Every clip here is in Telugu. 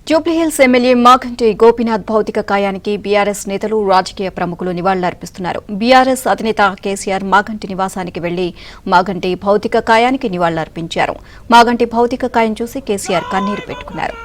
జూబ్లీహిల్స్ ఎమ్మెల్యే మాగంటి గోపీనాథ్ భౌతిక కాయానికి బీఆర్ఎస్ నేతలు రాజకీయ ప్రముఖులు నివాళులర్పిస్తున్నారు. బీఆర్ఎస్ అధినేత కేసీఆర్ మాగంటి నివాసానికి వెళ్లి మాగంటి భౌతిక కాయానికి నివాళులర్పించారు. మాగంటి భౌతిక కాయం చూసి కేసీఆర్ కన్నీరు పెట్టుకున్నారు.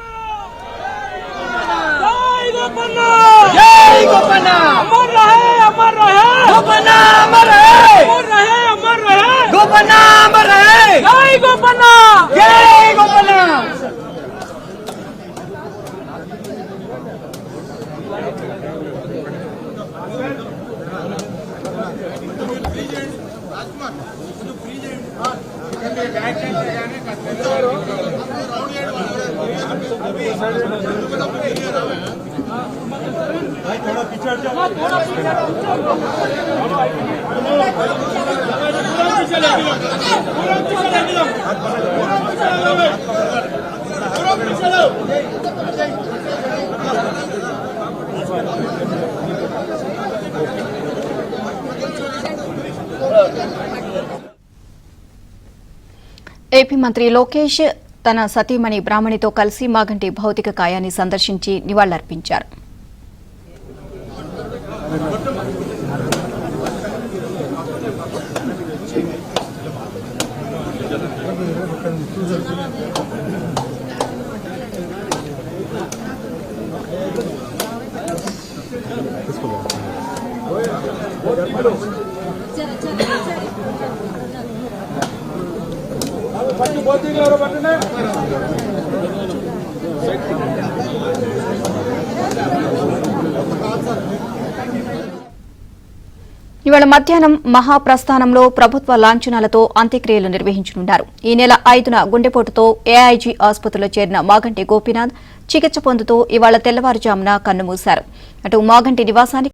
ఏపీ మంత్రి లోకేష్ తన సతీమణి బ్రాహ్మణితో కలిసి మాగంటి భౌతిక కాయాన్ని సందర్శించి నివాళులర్పించారు. ఇవాళ మధ్యాహ్నం మహాప్రస్థానంలో ప్రభుత్వ లాంఛనాలతో అంత్యక్రియలు నిర్వహించనున్నారు. ఈ నెల 5న గుండెపోటుతో ఏఐజీ ఆసుపత్రిలో చేరిన మాగంటి గోపీనాథ్ చికిత్స పొందుతూ ఇవాళ తెల్లవారుజామున కన్నుమూశారు. అటు మాగంటి నివాసానికి